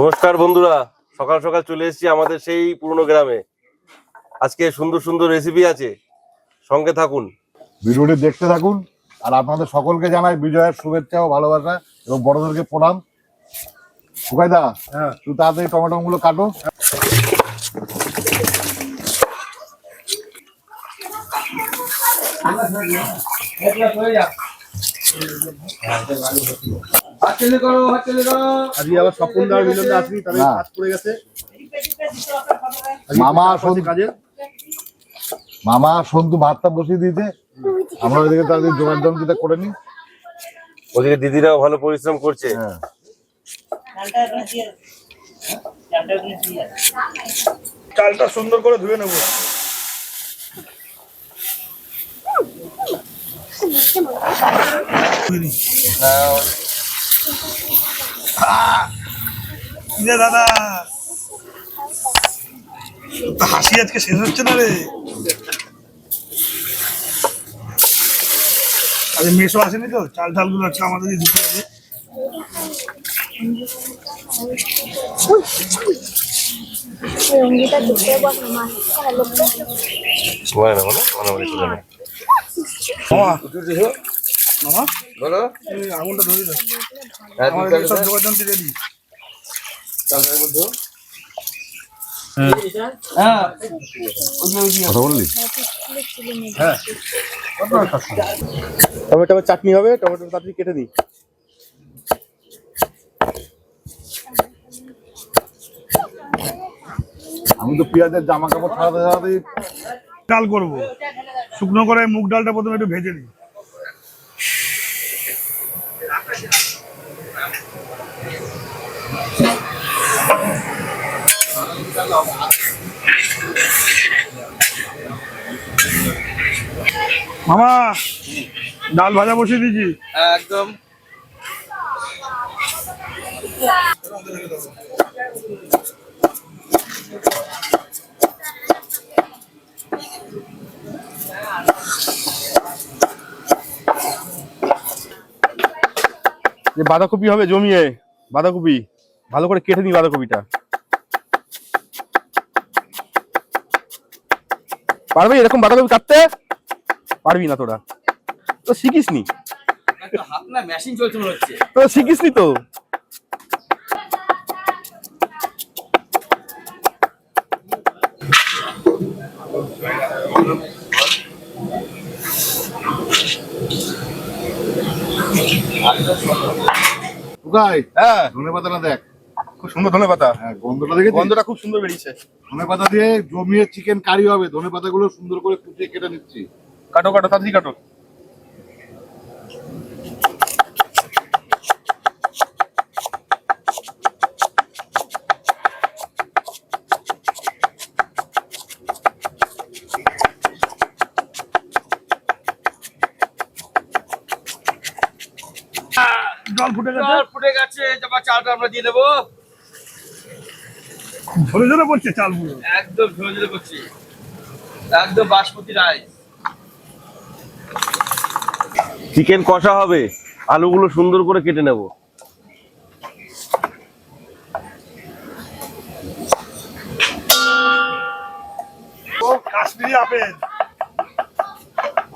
নমস্কার বন্ধুরা, সকাল সকাল চলে এসেছি আমাদের সেই পুরনো গ্রামে। আজকে সুন্দর সুন্দর রেসিপি আছে, সঙ্গে থাকুন, ভিডিওটি দেখতে থাকুন। আর আপনাদের সকলকে জানাই বিজয়ের শুভেচ্ছা ও ভালোবাসা এবং বড়দেরকে প্রণাম। সুকাইদা, তুই তাড়াতাড়ি টমেটো গুলো কাটো। আজকে আবার স্বপন দার মিলনে আসবি, তাহলে কাজ পড়ে গেছে। মামা সন্তু ভাতটা বসিয়ে দিয়েছে, আমরা ওইদিকে তাদের জোগাড় যন্ত্রটা করে নিই। ওদিকে দিদিরাও ভালো পরিশ্রম করছে। চালটা সুন্দর করে ধুয়ে নেবো। দাদা হাসি আজকে শেষ হচ্ছে না রে। আরে মেসো আসেনি তো, চাল গুলো আছে আমাদেরই দিতে হবে। আগুনটা ধরে দাও, সব যোগাযোগ রেডি। টমেটো চাটনি হবে, টমেটো তাড়াতাড়ি কেটে দিই। আমি তো পেঁয়াজের জামা কাপড় ছাড়াতে ছাড়াতে ডাল করবো। শুকনো করে মুগ ডালটা প্রথমে একটু ভেজে নিই। মামা ডাল ভাজা বসিয়ে দিয়েছি একদম। বাঁধাকপি হবে জমিয়ে, বাঁধাকপি ভালো করে কেটে নিই। বাঁধাকপিটা পারবি এরকম বাঁধাকপি কাটতে? পারবি না, তোরা তো শিখিস নি, তোরা শিখিস নি তো। ধনেপাতাটা দেখ, খুব সুন্দর ধনেপাতা। গন্ধটা দেখে, গন্ধটা খুব সুন্দর বেরিয়েছে। ধনেপাতা দিয়ে জমিয়ে চিকেন কারি হবে। ধনেপাতা গুলো সুন্দর করে কুচিয়ে কেটে নিচ্ছি। কাটো কাটো, তাড়াতাড়ি কাটো। জল ফুটে গেছে, চালটা আমরা দিয়ে দেবো। ঝরে ঝরে পড়ছে চালগুলো, একদম ঝরে ঝরে পড়ছে, একদম বাসমতি রাইস। চিকেন কষা হবে, আলুগুলো সুন্দর করে কেটে নেব। কাশ্মীরি আপেল,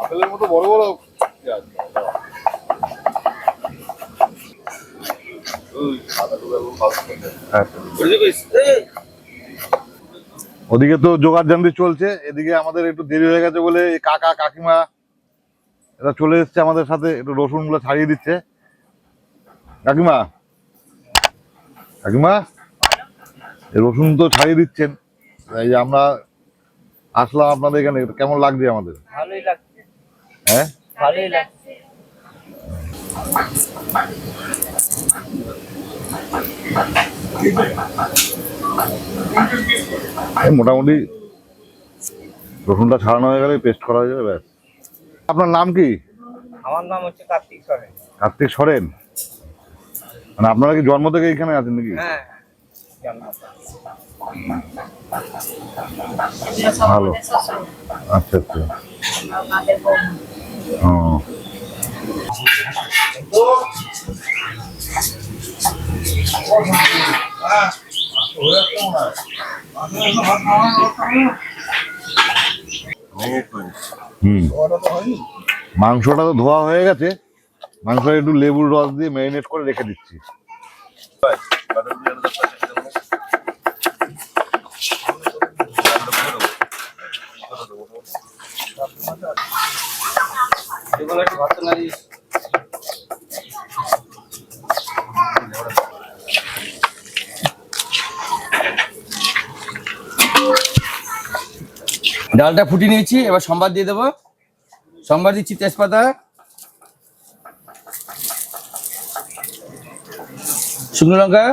আপেলের মতো বড় বড়। ওদিকে তো জোগাড় জান্তি চলছে, এদিকে আমাদের একটু দেরি হয়ে গেছে বলে কাকা কাকিমা এরা চলে এসছে আমাদের সাথে, একটু রসুন গুলো ছাড়িয়ে দিচ্ছে। কাকিমা কাকিমা রসুন তো ছাড়িয়ে দিচ্ছেন, এই যে আমরা আসলাম আপনাদের এখানে। কেমন লাগছে আমাদের? ভালোই লাগছে। হ্যাঁ ভালোই লাগছে। মোটামুটি রসুনটা ছাড়ানো হয়ে গেলে পেস্ট করা হয়ে যাবে, ব্যাস। আপনার নাম কি? আমার নাম হচ্ছে কার্তিক সরেন। কার্তিক সরেন, মানে আপনারা কি জন্ম থেকে এখানে আছেন নাকি? হ্যাঁ, ভালো, আচ্ছা আচ্ছা। ও মাংসটা তো ধোয়া হয়ে গেছে, মাংসটা একটু লেবুর রস দিয়ে ম্যারিনেট করে রেখে দিচ্ছি। এগুলো একটু ভাত না দিস। ডালটা ফুটিয়ে নিয়েছি, এবার সম্বাদ দিয়ে দেবো। সম্বাদ দিচ্ছি তেজপাতা, শুকনো লঙ্কা,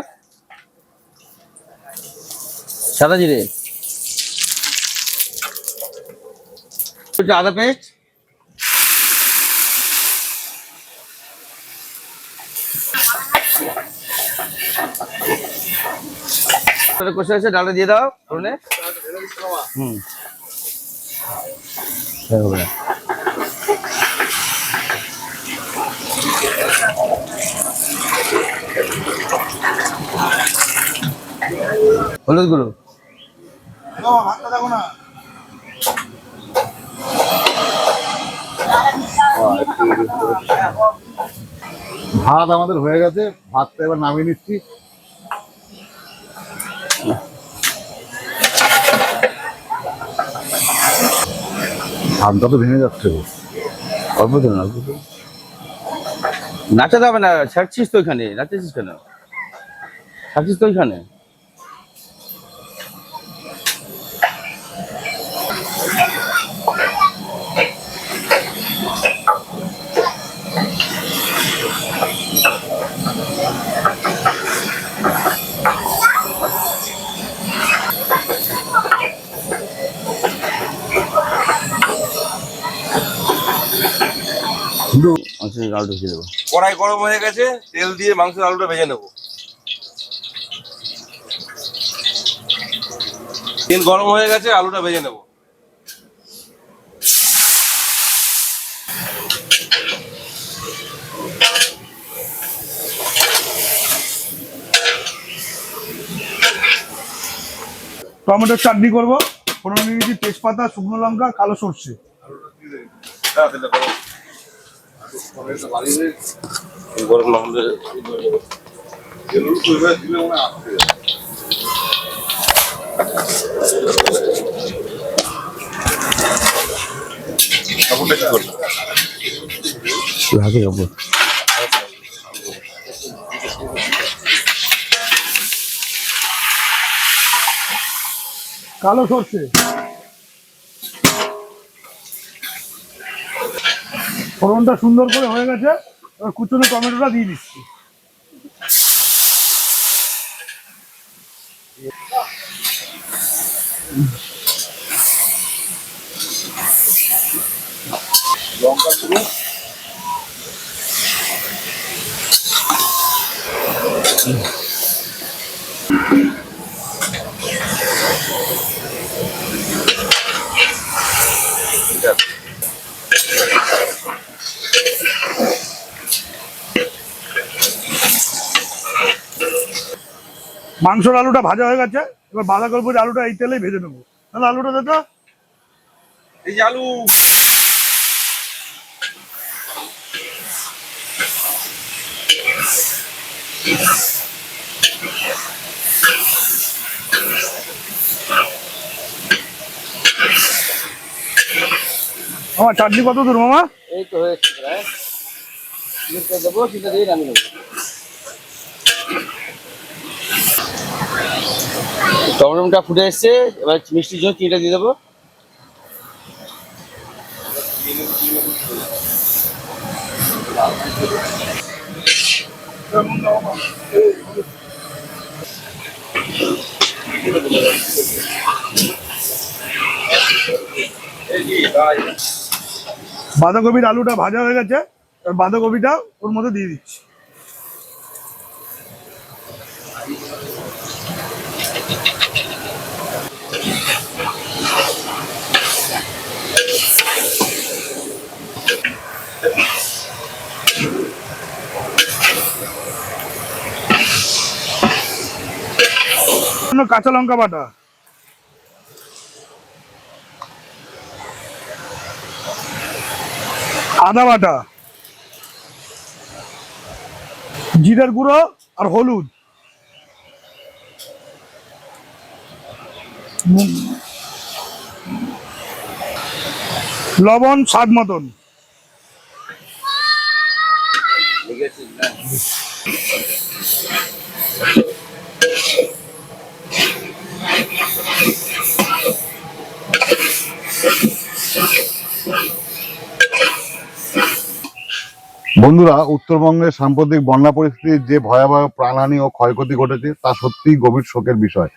সাদা জিরে, একটু আদা পেস্ট, কষে আছে, ডালটা দিয়ে দাও ফোড়নে। হলুদ গুঁড়ো, ভাত আমাদের হয়ে গেছে, ভাতটা এবার নামিয়ে নিচ্ছি। ভাতটা তো ভেঙে যাচ্ছে। অল্প দিন অল্প দিন। নাচাতে হবে না, ছাড়ছিস তো ওইখানে, নাচছিস কেন? ছাড়ছিস তো ওইখানে। আলু ঢুকিয়ে দেবো। কড়াই গরম হয়ে গেছে, তেল দিয়ে মাংসের আলুটা ভেজে নেব। তেল গরম হয়ে গেছে, আলুটা ভেজে নেব। টমেটোর চাটনি করবো। ফোড়ন নিয়েছি তেজপাতা, শুকনো লঙ্কা, কালো সর্ষে। গরম না হলে হাতে কাপড়। কালো সর্ষে, ফোড়নটা সুন্দর করে হয়ে গেছে, এবার কুচনো টমেটোটা দিয়ে দিচ্ছি। মাংসর আলুটা ভাজা হয়ে গেছে, এবার বাঁধাকপির আলুটা এই তেলেই ভেজে নেবো। তাহলে আলুটা দে তো। এই যে আলু, আমার চাটনি কত দূর মামা? এই তো হয়েছে প্রায়। দেবো, চিন্তা দিয়ে নামিয়ে নেবো। টমেটোটা ফুটে এসছে, এবার মিষ্টির জন্য চিনিটা দিয়ে দেবো। বাঁধাকপির আলুটা ভাজা হয়ে গেছে, এবার বাঁধাকপিটা ওর মধ্যে দিয়ে দিচ্ছি। কাঁচা লঙ্কা বাটা, আদা বাটা, জিরের গুঁড়ো আর হলুদ, লবণ স্বাদ মতন। বন্ধুরা, উত্তরবঙ্গের সাম্প্রতিক বন্যা পরিস্থিতির যে ভয়াবহ প্রাণহানি ও ক্ষয়ক্ষতি ঘটেছে তা সত্যিই গভীর শোকের বিষয়।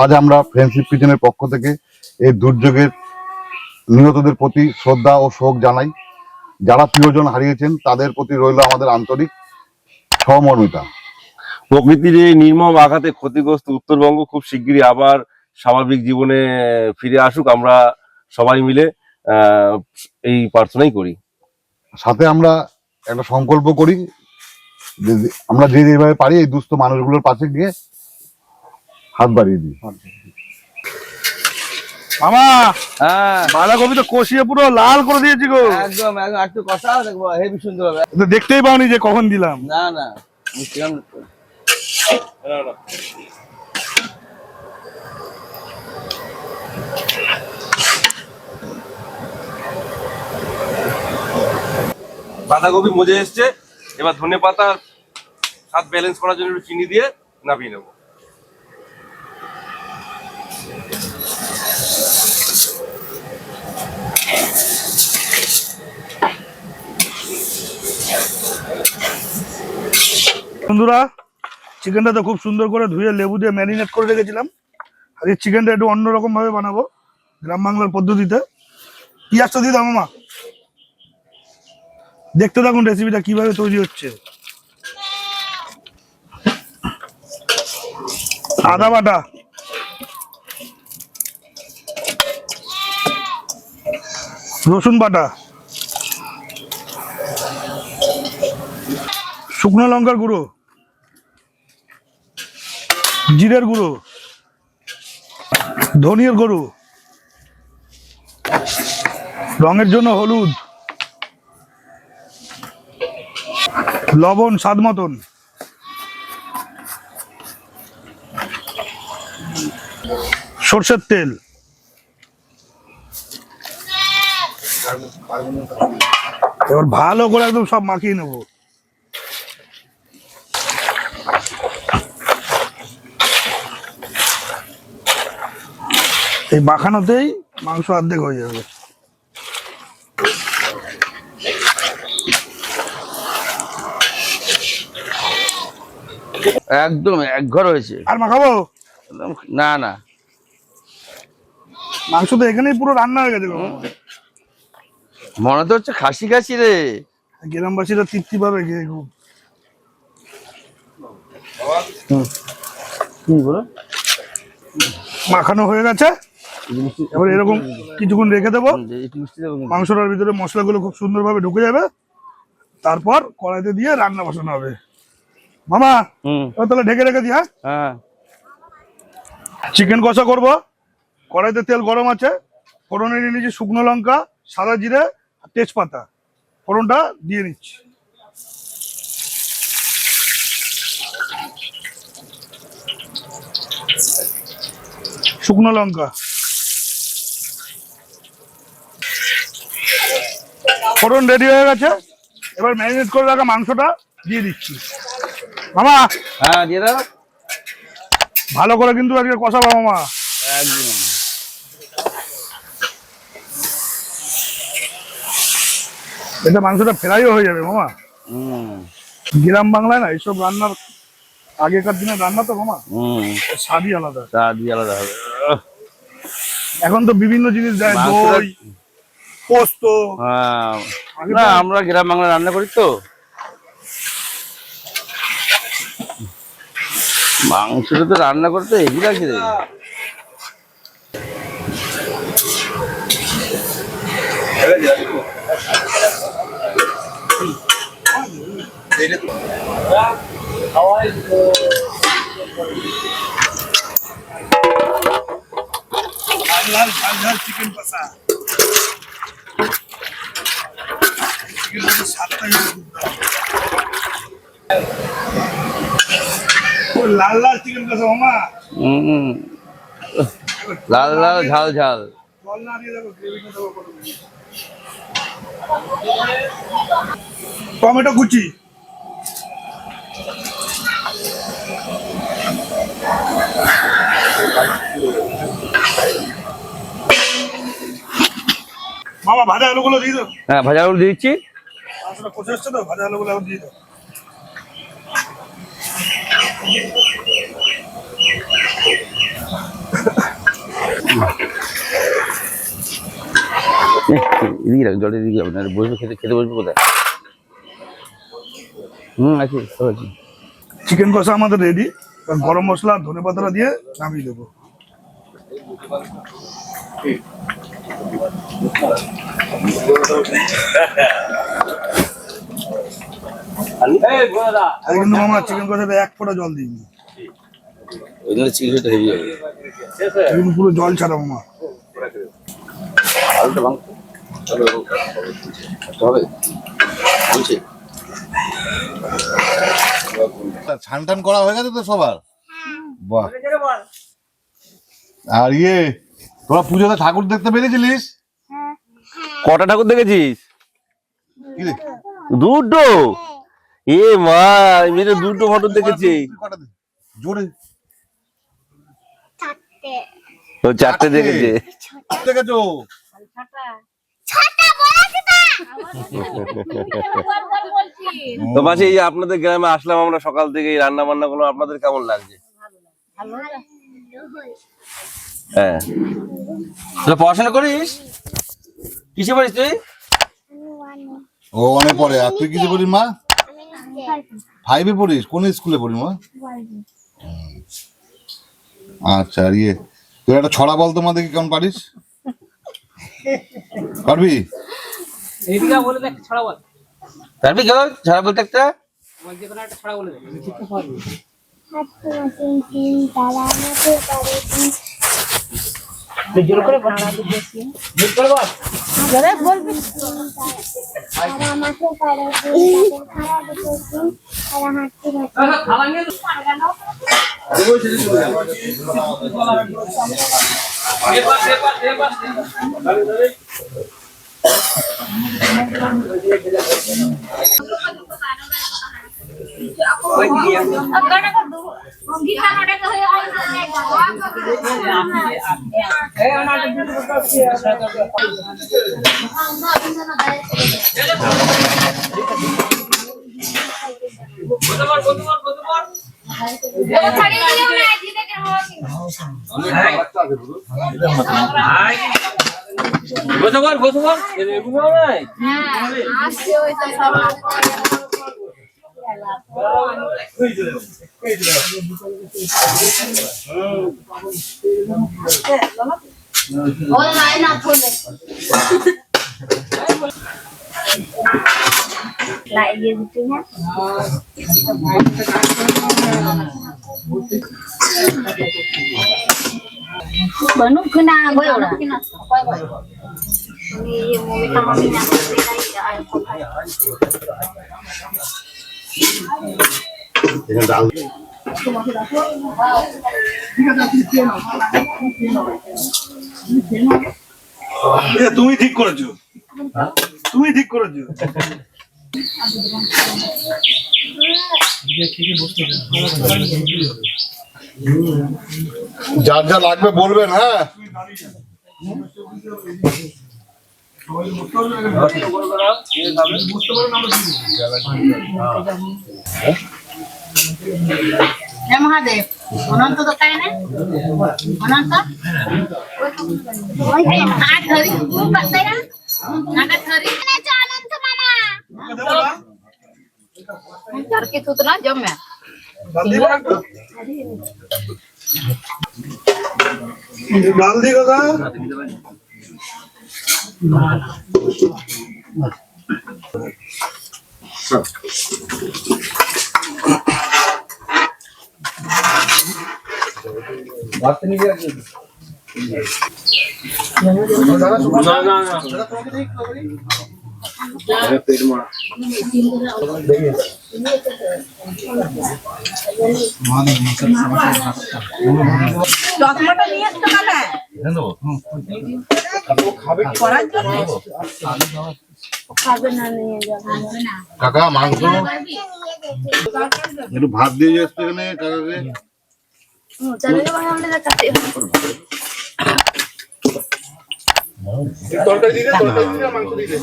আজ আমরা ফ্রেন্ডশিপ কিচেনের পক্ষ থেকে এই দুর্যোগের নিহতদের প্রতি শ্রদ্ধা ও শোক জানাই। যারা প্রিয়জন হারিয়েছেন তাদের প্রতি রইল আমাদের আন্তরিক সহমর্মিতা। প্রকৃতির এই নির্মম আঘাতে ক্ষতিগ্রস্ত উত্তরবঙ্গ খুব শিগগিরই আবার স্বাভাবিক জীবনে ফিরে আসুক, আমরা সবাই মিলে এই প্রার্থনাই করি। সাথে আমরা একটা সংকল্প করি যে আমরা যে যেভাবে পারি এই দুস্থ মানুষগুলোর পাশে গিয়ে হাত বাড়িয়ে দিই। মামা, হ্যাঁ বাঁধাকপি তো কষিয়ে পুরো লাল করে দিয়েছি গো। একদম একদম, একটু কষা দেখবো, হেবি সুন্দর হবে। তো দেখতেই পাওনি যে কখন দিলাম। না না, মিষ্টিলাম বাঁধাকপি মজে এসছে, এবার ধনেপাতা স্বাদ ব্যালেন্স করার জন্য একটু চিনি দিয়ে নামিয়ে নেবো। বন্ধুরা, চিকেনটা তো খুব সুন্দর করে ধুয়ে লেবু দিয়ে ম্যারিনেট করে রেখেছিলাম। আর এই চিকেনটা একটু অন্যরকম ভাবে বানাবো, গ্রাম বাংলার পদ্ধতিতে। পেঁয়াজটা দিয়ে দাও মামা, দেখতে থাকুন রেসিপিটা কিভাবে তৈরি হচ্ছে। আদা বাটা, রসুন বাটা, শুকনো লঙ্কার গুঁড়ো, জিরের গুঁড়ো, ধনিয়ার গুঁড়ো, রঙের জন্য হলুদ, লবণ স্বাদ মতন, সর্ষের তেল, এবার ভালো করে একদম সব মাখিয়ে নেবো। এই মাখানোতেই মাংস অর্ধেক হয়ে যাবে। একদম একঘর হয়েছে। আর মাখাবো না না, মাংস তো এখানেই পুরো রান্না হয়ে গেছে গো। মনে তো হচ্ছে খাসি খাসি রে। গ্রামবাসীরা তৃপ্তি পাবে খেয়ে খুব। মাখানো হয়ে গেছে, এবার এরকম কিছুক্ষণ রেখে দেবো। মাংসটার ভিতরে মশলাগুলো খুব সুন্দরভাবে ঢুকে যাবে, তারপর কড়াইতে দিয়ে রান্না বসানো হবে। মামা, তাহলে ঢেকে রেখে দিই। হ্যাঁ, চিকেন কষা করব। কড়াইতে তেল গরম আছে, ফোড়নে নিয়ে নিয়েছি শুকনো লঙ্কা, সাদা জিরে, তেজপাতা। ফোড়নটা দিয়ে নিচ্ছি। শুকনো লঙ্কা, ফোড়ন রেডি হয়ে গেছে। এবার ম্যারিনেট করে রাখা মাংসটা দিয়ে দিচ্ছি। মামা, হ্যাঁ দিয়ে দাও। ভালো করে কিন্তু আজকে কষাবো মামা। একদম এটা মাংসটা ফ্রাইও হয়ে যাবে মামা। গ্রাম বাংলায় না এইসব রান্নার, আগেকার দিনের রান্না তো মামা, স্বাদই আলাদা। স্বাদই আলাদা হবে। এখন তো বিভিন্ন জিনিস দেয়, মাংসটা- দই, পোস্ত। হ্যাঁ, আগে না তো- আমরা গ্রাম বাংলা রান্না করি তো। মাংসটা তো রান্না করতে হেভি লাগছে রে। লাল ঝাল ঝাল চিকেন কষা। চিকেন কষা স্বাদটাই লাল লাল চিকেন কষা মামা। লাল লাল ঝাল ঝাল। জল না দিয়ে দেবো, গ্রেভিটা দেবো প্রথমে। টমেটো কুচি, মামা ভাজা আলুগুলো দিয়ে দাও। হ্যাঁ ভাজা আলু দিচ্ছি। মাংসটা কষে আসছে তো, ভাজা আলুগুলো এখন দিয়ে দাও। এদিকে রাখ, জলের দিকে যাবে না, বসবে খেতে, খেতে বসবে কোথায়? আছে সব আছে। চিকেন কষা আমাদের রেডি। গরম মশলা ধনে পাতাটা দিয়ে নামিয়ে দেবো। আর কিন্তু মামা চিকেন কষাতে এক ফোঁটা জল দিইনি, কিন্তু পুরো জল ছাড়া মামা। ছান টান করা হয়ে গেছে তো সবার? বাহ। আর তোরা পুজোতে ঠাকুর দেখতে পেরেছিলিস? কটা ঠাকুর দেখেছিস? কি রে? দুটো? এ মা, আমি তো দুটো ফটো দেখেছি। জোরে। ও চারটে দেখেছে। দেখেছো? তো মাসি, এই যে আপনাদের গ্রামে আসলাম আমরা সকাল থেকে, এই রান্না বান্না গুলো আপনাদের কেমন লাগছে? হ্যাঁ। তুই পড়াশোনা করিস? কিসে পড়িস তুই? ও অনেক পরে। আর তুই কিছু পড়িস মা? 5-এ পড়িস? কোন স্কুলে পড়িস মা? আচ্ছা। আর তুই একটা ছড়া বল তো মা, দেখি কেমন পারিস। পারবি? এইদিকে বলে দেখ, ছড়া বল। পারবি কেউ ছড়া বলতে একটা? বল, যে কোনো একটা ছড়া বলে দে, শিখতে পারবি। জোর করে বল, জোর করে বল। জোরে বলবি। তারা আমাকে পারে দিন, তারা দুটো দিন, তারা হাঁটতে হাঁটতে। খাওয়া নিয়ে lại gì chứ nhá. Bữa lúc cứ na quay rồi khi nào quay rồi đi mua cái tao đi nhà đi đây ai không phải তুমি ঠিক করেছো, তুমি ঠিক করেছো। যার যা লাগবে বলবেন। হ্যাঁ, जय महादेव अनंत तो काय ना अनंत ओय हात धरी तू बसते ना नाका धरी ना अनंत मामा करके तू तो ना जम मैं डाल दी का চশমাটা নিয়ে আসতে পারে করার জন্য খাবে না, নিয়ে যাবে না। কাকা মাংস একটু ভাত দিয়ে যাচ্ছে এখানে কাকাকে। चले गए हम लोग खाते हैं তরকারি দিলে মাংস দিলে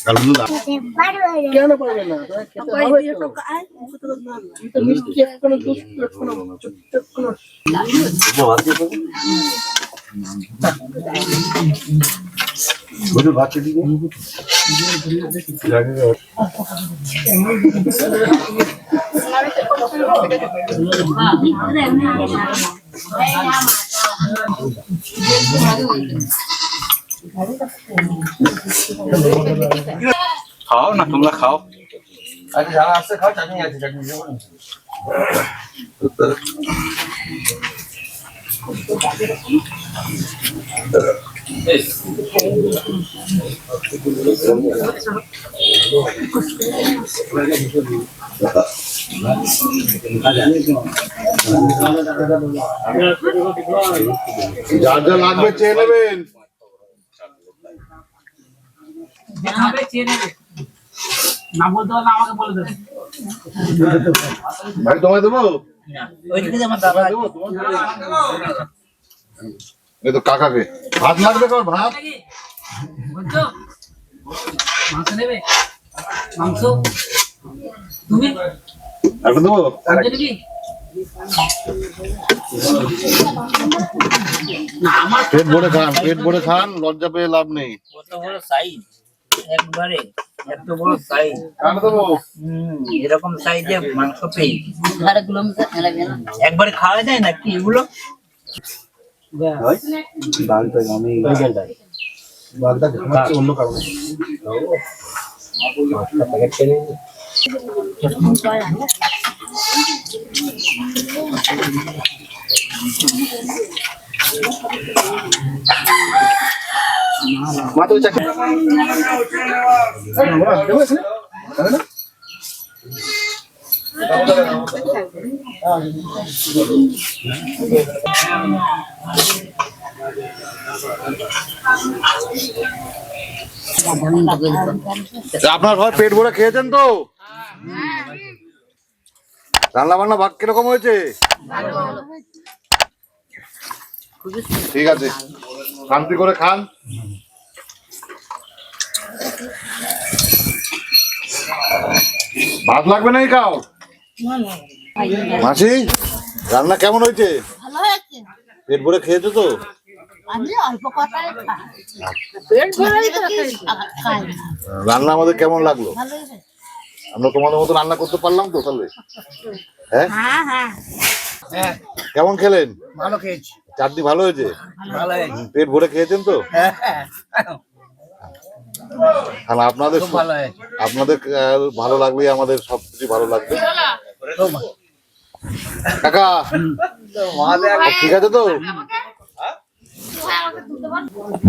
কালু দা কেন পারবে না মিষ্টি এখনো দুষ্ট এখনো বলুন ভাত দিকে খাও না তোমরা খাও আচ্ছা যারা আসছে খাও চাটনি আছে চাটনি দেবো না? যার যা লাগবে চেয়ে নেবেন। না বলতে পারলে আমাকে বলে দেবে। ভাই তোমায় দেবো? এই তো কাকাকে ভাত লাগবে কার ভাত বুঝছো? মাংস নেবে? মাংস তুমি একটু দেবো? মাংস নিবি? না আমার পেট ভরে খান লজ্জা পেয়ে লাভ নেই। কত বড় সাইজ একবারে এত বড় সাইজ কার দেবো? এরকম সাইজে মাংস পেয়ে একবারে খাওয়া যায় নাকি এগুলো? আপনার সবাই পেট ভরে খেয়েছেন তো? রান্না বান্না ভাগ কিরকম হয়েছে? ঠিক আছে শান্তি করে খান। ভাত লাগবে নাকি খাও? মাসি রান্না কেমন হয়েছে? ভালো হয়েছে, পেট ভরে খেয়েছো তো? আমি অল্প কথাই খাই, পেট ভরেই তো খাই। রান্না আমাদের কেমন লাগলো? ভালো হয়েছে। আমরা তোমাদের মতো রান্না করতে পারলাম তো তাহলে? হ্যাঁ হ্যাঁ হ্যাঁ কেমন খেলেন? ভালো খেয়েছি, চাটনি ভালো হয়েছে? ভালো হয়েছে, পেট ভরে খেয়েছেন তো? আর আপনাদের ভালো হয়েছে। আপনাদের ভালো লাগলেই আমাদের সবকিছু ভালো লাগবে। কাকা ঠিক আছে তো?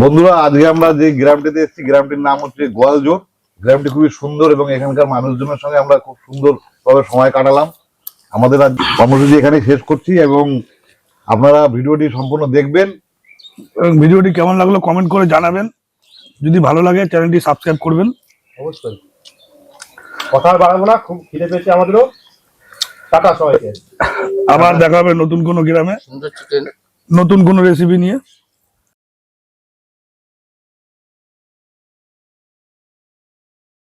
বন্ধুরা আজকে আমরা যে গ্রামটিতে এসেছি গ্রামটির নাম হচ্ছে গোয়ালজোর। গ্রামটি খুবই সুন্দর এবং এখানকার মানুষজনের সঙ্গে আমরা খুব সুন্দর ভাবে সময় কাটালাম। আমাদের আজ কর্মসূচি এখানে শেষ করছি এবং আপনারা ভিডিওটি সম্পূর্ণ দেখবেন। এবং ভিডিওটি কেমন লাগলো কমেন্ট করে জানাবেন। যদি ভালো লাগে চ্যানেলটি সাবস্ক্রাইব করবেন। অবশ্যই কথা আর বাড়াবো না, খুব খিদে পেয়েছে আমাদেরও। টাটা সবাইকে। আবার দেখা হবে নতুন কোনো গ্রামে নতুন কোনো রেসিপি নিয়ে।